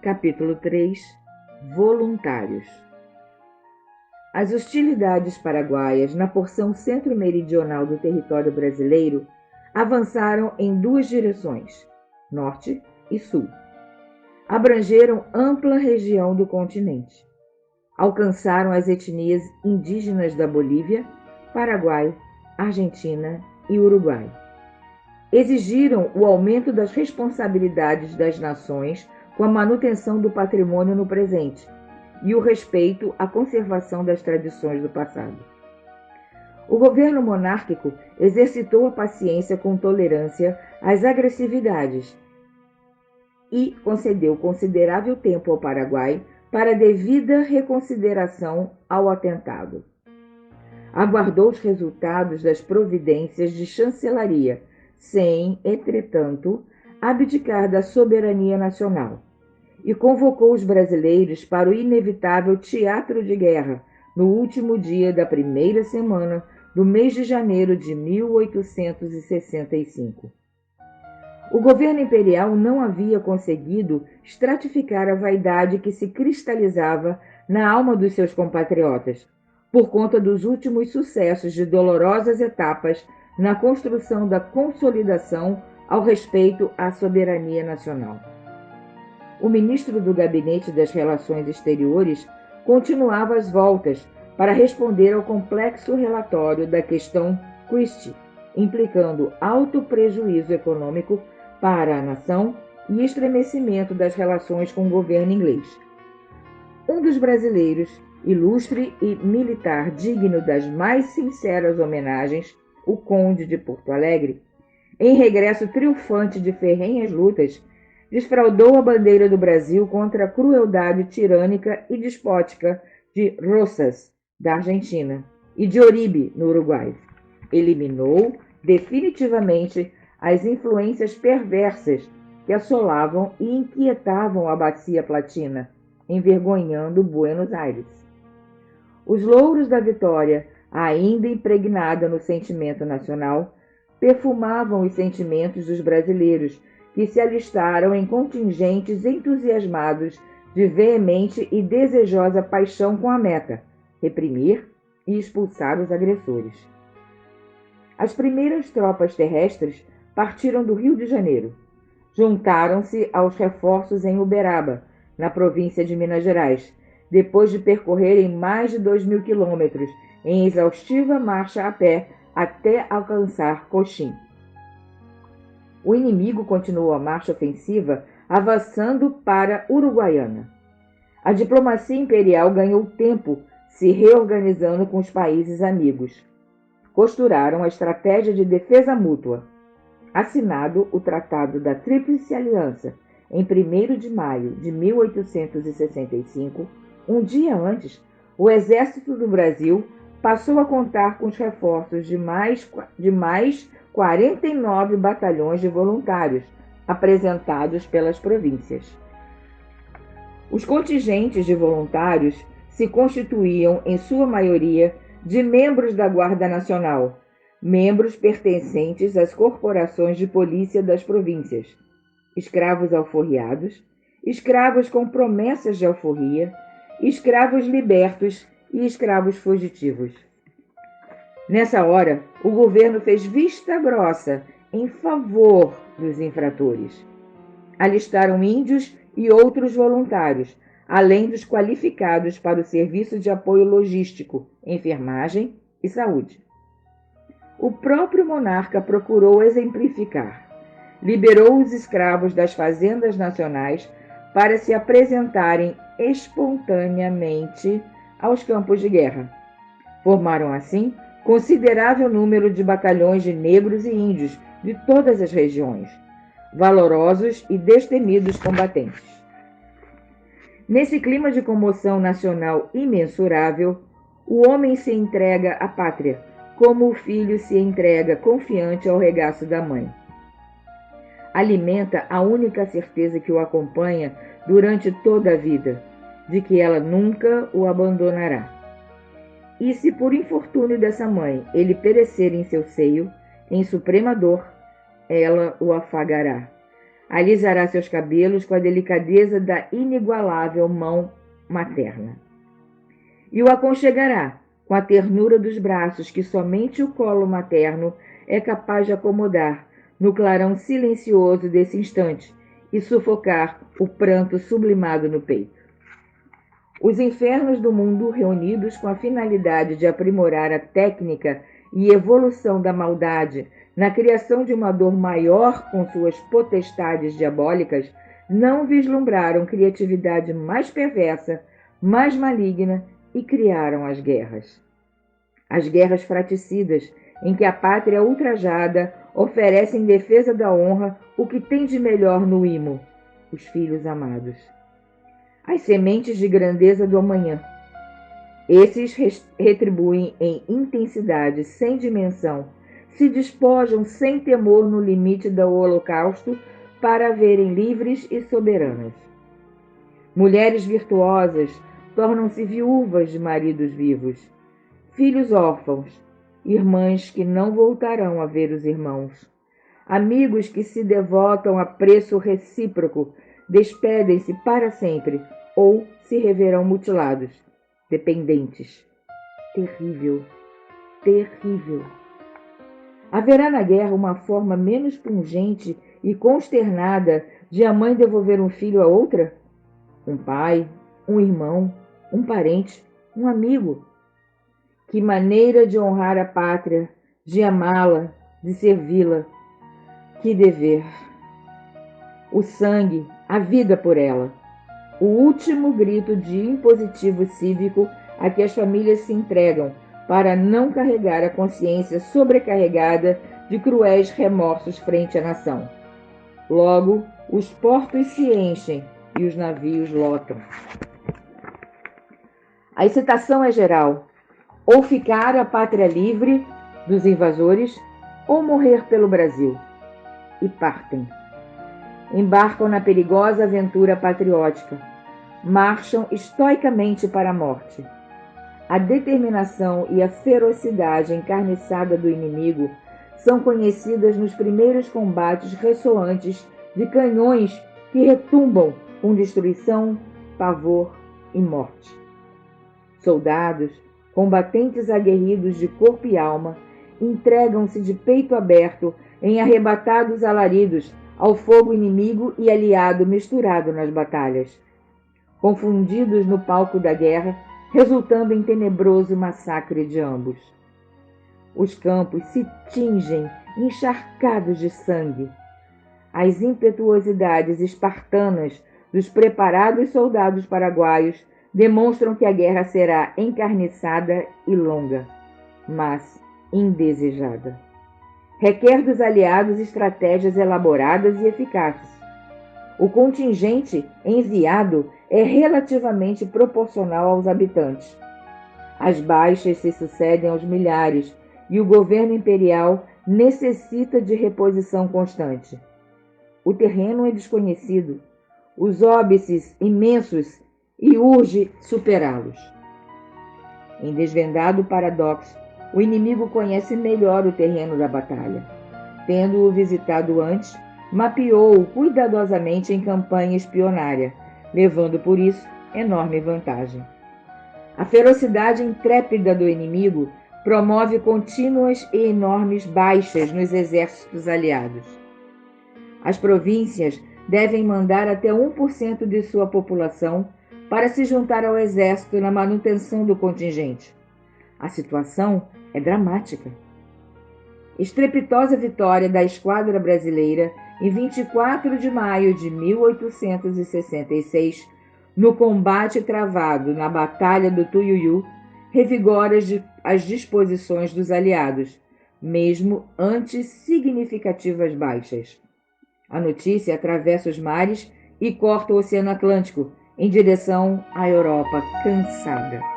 Capítulo 3. Voluntários. As hostilidades paraguaias na porção centro-meridional do território brasileiro avançaram em duas direções, norte e sul. Abrangeram ampla região do continente. Alcançaram as etnias indígenas da Bolívia, Paraguai, Argentina e Uruguai. Exigiram o aumento das responsabilidades das nações com a manutenção do patrimônio no presente e o respeito à conservação das tradições do passado. O governo monárquico exercitou a paciência com tolerância às agressividades e concedeu considerável tempo ao Paraguai para devida reconsideração ao atentado. Aguardou os resultados das providências de chancelaria, sem, entretanto, abdicar da soberania nacional, e convocou os brasileiros para o inevitável teatro de guerra no último dia da primeira semana do mês de janeiro de 1865. O governo imperial não havia conseguido estratificar a vaidade que se cristalizava na alma dos seus compatriotas, por conta dos últimos sucessos de dolorosas etapas na construção da consolidação ao respeito à soberania nacional. O ministro do Gabinete das Relações Exteriores continuava as voltas para responder ao complexo relatório da questão Christie, implicando alto prejuízo econômico para a nação e estremecimento das relações com o governo inglês. Um dos brasileiros, ilustre e militar digno das mais sinceras homenagens, o Conde de Porto Alegre, em regresso triunfante de ferrenhas lutas, desfraldou a bandeira do Brasil contra a crueldade tirânica e despótica de Rosas, da Argentina, e de Oribe, no Uruguai. Eliminou definitivamente as influências perversas que assolavam e inquietavam a Bacia Platina, envergonhando Buenos Aires. Os louros da vitória, ainda impregnada no sentimento nacional, perfumavam os sentimentos dos brasileiros, que se alistaram em contingentes entusiasmados de veemente e desejosa paixão com a meta, reprimir e expulsar os agressores. As primeiras tropas terrestres partiram do Rio de Janeiro. Juntaram-se aos reforços em Uberaba, na província de Minas Gerais, depois de percorrerem mais de 2.000 quilômetros em exaustiva marcha a pé até alcançar Coxim. O inimigo continuou a marcha ofensiva, avançando para Uruguaiana. A diplomacia imperial ganhou tempo, se reorganizando com os países amigos. Costuraram a estratégia de defesa mútua. Assinado o Tratado da Tríplice Aliança, em 1º de maio de 1865, um dia antes, o exército do Brasil passou a contar com os reforços de mais 49 batalhões de voluntários apresentados pelas províncias. Os contingentes de voluntários se constituíam, em sua maioria, de membros da Guarda Nacional, membros pertencentes às corporações de polícia das províncias, escravos alforriados, escravos com promessas de alforria, escravos libertos e escravos fugitivos. Nessa hora, o governo fez vista grossa em favor dos infratores. Alistaram índios e outros voluntários, além dos qualificados para o serviço de apoio logístico, enfermagem e saúde. O próprio monarca procurou exemplificar. Liberou os escravos das fazendas nacionais para se apresentarem espontaneamente aos campos de guerra. Formaram, assim, considerável número de batalhões de negros e índios de todas as regiões, valorosos e destemidos combatentes. Nesse clima de comoção nacional imensurável, o homem se entrega à pátria, como o filho se entrega confiante ao regaço da mãe. Alimenta a única certeza que o acompanha durante toda a vida, de que ela nunca o abandonará. E se por infortúnio dessa mãe ele perecer em seu seio, em suprema dor, ela o afagará, Alisará seus cabelos com a delicadeza da inigualável mão materna. E o aconchegará com a ternura dos braços que somente o colo materno é capaz de acomodar no clarão silencioso desse instante e sufocar o pranto sublimado no peito. Os infernos do mundo, reunidos com a finalidade de aprimorar a técnica e evolução da maldade na criação de uma dor maior com suas potestades diabólicas, não vislumbraram criatividade mais perversa, mais maligna, e criaram as guerras. As guerras fraticidas, em que a pátria ultrajada oferece em defesa da honra o que tem de melhor no imo, os filhos amados. As sementes de grandeza do amanhã. Esses retribuem em intensidade sem dimensão, se despojam sem temor no limite do holocausto para verem livres e soberanas. Mulheres virtuosas tornam-se viúvas de maridos vivos, filhos órfãos, irmãs que não voltarão a ver os irmãos. Amigos que se devotam a preço recíproco despedem-se para sempre ou se reverão mutilados, dependentes. Terrível, terrível. Haverá na guerra uma forma menos pungente e consternada de a mãe devolver um filho a outra? Um pai, um irmão, um parente, um amigo. Que maneira de honrar a pátria, de amá-la, de servi-la. Que dever. O sangue, a vida por ela. O último grito de impositivo cívico a que as famílias se entregam para não carregar a consciência sobrecarregada de cruéis remorsos frente à nação. Logo, os portos se enchem e os navios lotam. A excitação é geral. Ou ficar a pátria livre dos invasores, ou morrer pelo Brasil. E partem. Embarcam na perigosa aventura patriótica. Marcham estoicamente para a morte. A determinação e a ferocidade encarniçada do inimigo são conhecidas nos primeiros combates ressoantes de canhões que retumbam com destruição, pavor e morte. Soldados, combatentes aguerridos de corpo e alma, entregam-se de peito aberto em arrebatados alaridos ao fogo inimigo e aliado misturado nas batalhas, confundidos no palco da guerra, resultando em tenebroso massacre de ambos. Os campos se tingem encharcados de sangue. As impetuosidades espartanas dos preparados soldados paraguaios demonstram que a guerra será encarniçada e longa, mas indesejada. Requer dos aliados estratégias elaboradas e eficazes. O contingente enviado é relativamente proporcional aos habitantes. As baixas se sucedem aos milhares e o governo imperial necessita de reposição constante. O terreno é desconhecido, os óbices imensos e urge superá-los. Em desvendado paradoxo, o inimigo conhece melhor o terreno da batalha. Tendo-o visitado antes, mapeou-o cuidadosamente em campanha espionária, levando por isso enorme vantagem. A ferocidade intrépida do inimigo promove contínuas e enormes baixas nos exércitos aliados. As províncias devem mandar até 1% de sua população para se juntar ao exército na manutenção do contingente. A situação é dramática. Estrepitosa vitória da esquadra brasileira em 24 de maio de 1866, no combate travado na Batalha do Tuiuiu, revigora as disposições dos aliados, mesmo ante significativas baixas. A notícia atravessa os mares e corta o Oceano Atlântico em direção à Europa cansada.